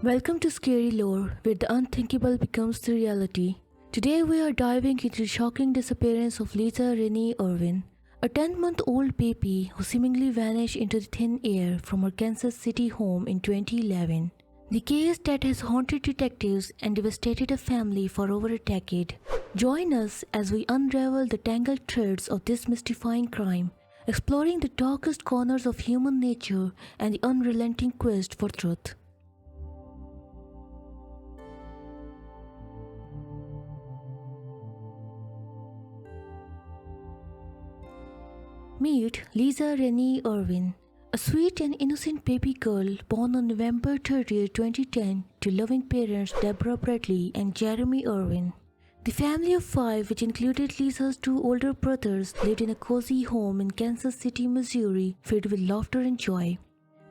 Welcome to Scary Lore, where the unthinkable becomes the reality. Today we are diving into the shocking disappearance of Lisa Renee Irwin, a 10-month-old baby who seemingly vanished into the thin air from her Kansas City home in 2011. The case that has haunted detectives and devastated a family for over a decade. Join us as we unravel the tangled threads of this mystifying crime, exploring the darkest corners of human nature and the unrelenting quest for truth. Meet Lisa Renee Irwin, a sweet and innocent baby girl born on November 30, 2010 to loving parents Deborah Bradley and Jeremy Irwin. The family of five, which included Lisa's two older brothers, lived in a cozy home in Kansas City, Missouri, filled with laughter and joy.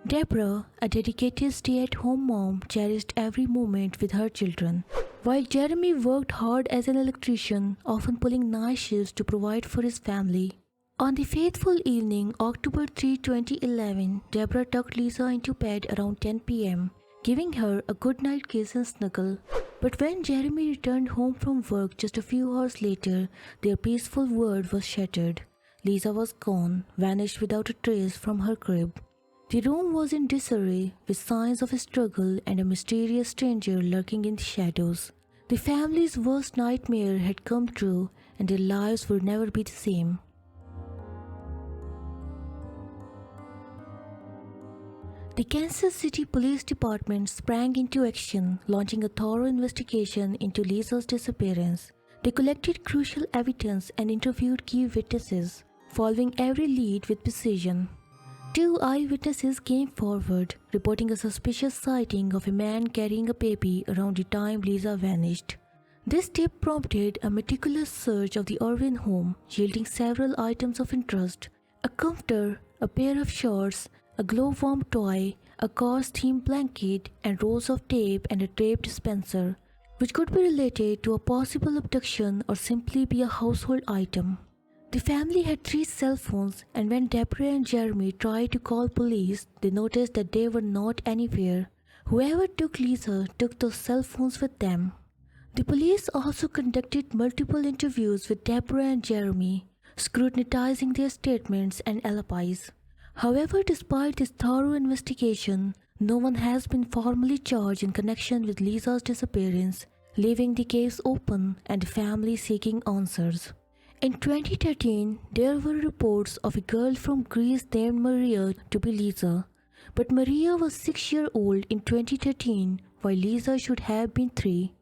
Deborah, a dedicated stay-at-home mom, cherished every moment with her children, while Jeremy worked hard as an electrician, often pulling night shifts to provide for his family. On the fateful evening, October 3, 2011, Deborah tucked Lisa into bed around 10 p.m., giving her a goodnight kiss and snuggle. But when Jeremy returned home from work just a few hours later, their peaceful world was shattered. Lisa was gone, vanished without a trace from her crib. The room was in disarray, with signs of a struggle and a mysterious stranger lurking in the shadows. The family's worst nightmare had come true, and their lives would never be the same. The Kansas City Police Department sprang into action, launching a thorough investigation into Lisa's disappearance. They collected crucial evidence and interviewed key witnesses, following every lead with precision. Two eyewitnesses came forward, reporting a suspicious sighting of a man carrying a baby around the time Lisa vanished. This tip prompted a meticulous search of the Irwin home, yielding several items of interest: a comforter, a pair of shorts, a glow-worm toy, a Cars-themed blanket, and rolls of tape and a tape dispenser, which could be related to a possible abduction or simply be a household item. The family had 3 cell phones, and when Deborah and Jeremy tried to call police, they noticed that they were not anywhere. Whoever took Lisa took those cell phones with them. The police also conducted multiple interviews with Deborah and Jeremy, scrutinizing their statements and alibis. However, despite this thorough investigation, no one has been formally charged in connection with Lisa's disappearance, leaving the case open and the family seeking answers. In 2013, there were reports of a girl from Greece named Maria to be Lisa, but Maria was 6 years old in 2013, while Lisa should have been 3.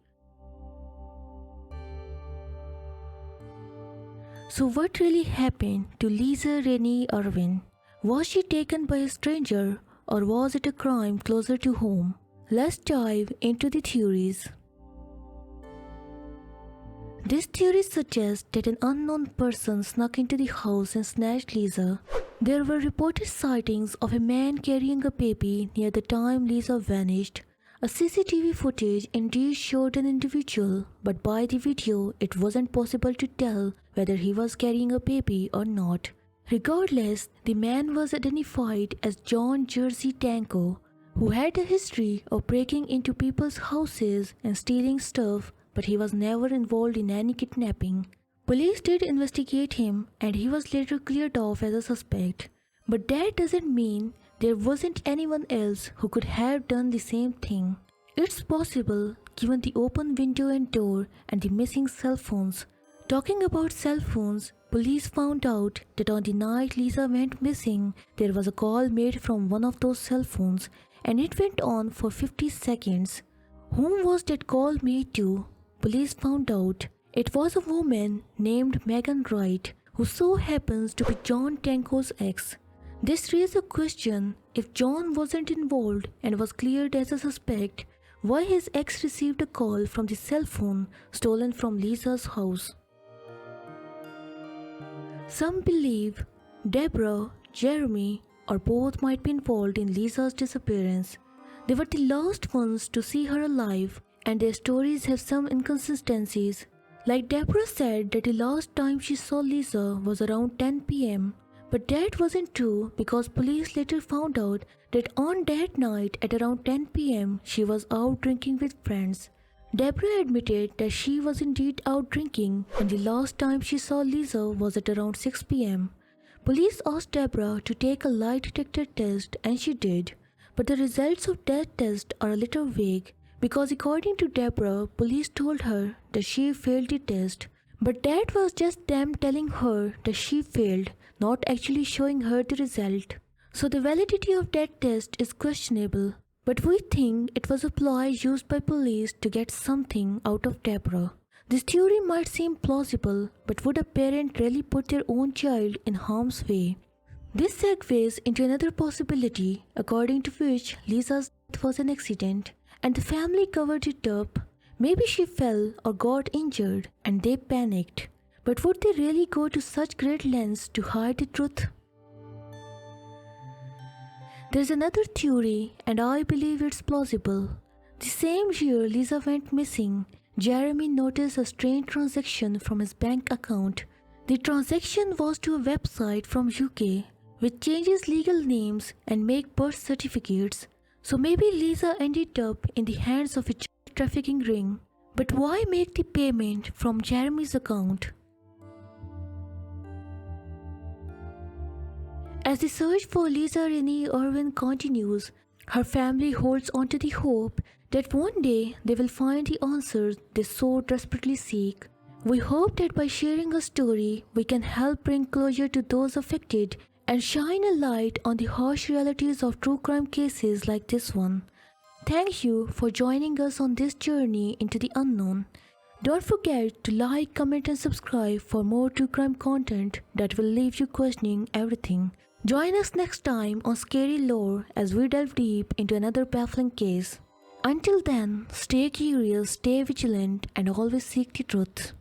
So what really happened to Lisa Renee Irwin? Was she taken by a stranger, or was it a crime closer to home? Let's dive into the theories. This theory suggests that an unknown person snuck into the house and snatched Lisa. There were reported sightings of a man carrying a baby near the time Lisa vanished. A CCTV footage indeed showed an individual, but by the video it wasn't possible to tell whether he was carrying a baby or not. Regardless, the man was identified as John Jersey Tanko, who had a history of breaking into people's houses and stealing stuff, but he was never involved in any kidnapping. Police did investigate him, and he was later cleared off as a suspect. But that doesn't mean there wasn't anyone else who could have done the same thing. It's possible, given the open window and door and the missing cell phones. Talking about cell phones, police found out that on the night Lisa went missing, there was a call made from one of those cell phones, and it went on for 50 seconds. Whom was that call made to? Police found out it was a woman named Megan Wright, who so happens to be John Tanko's ex. This raised a question: if John wasn't involved and was cleared as a suspect, why his ex received a call from the cell phone stolen from Lisa's house? Some believe Deborah, Jeremy, or both might be involved in Lisa's disappearance. They were the last ones to see her alive, and their stories have some inconsistencies. Like Deborah said that the last time she saw Lisa was around 10 p.m., But that wasn't true because police later found out that on that night at around 10 p.m. she was out drinking with friends. Deborah admitted that she was indeed out drinking and the last time she saw Lisa was at around 6 p.m. Police asked Deborah to take a lie detector test and she did. But the results of that test are a little vague because according to Deborah, police told her that she failed the test. But that was just them telling her that she failed, not actually showing her the result. So the validity of that test is questionable. But we think it was a ploy used by police to get something out of Deborah. This theory might seem plausible, but would a parent really put their own child in harm's way? This segues into another possibility, according to which Lisa's death was an accident, and the family covered it up. Maybe she fell or got injured and they panicked. But would they really go to such great lengths to hide the truth? There's another theory, and I believe it's plausible. The same year Lisa went missing, Jeremy noticed a strange transaction from his bank account. The transaction was to a website from UK, which changes legal names and make birth certificates. So maybe Lisa ended up in the hands of a child trafficking ring. But why make the payment from Jeremy's account? As the search for Lisa Renee Irwin continues, her family holds on to the hope that one day they will find the answers they so desperately seek. We hope that by sharing a story, we can help bring closure to those affected and shine a light on the harsh realities of true crime cases like this one. Thank you for joining us on this journey into the unknown. Don't forget to like, comment and subscribe for more true crime content that will leave you questioning everything. Join us next time on Scary Lore as we delve deep into another baffling case. Until then, stay curious, stay vigilant and always seek the truth.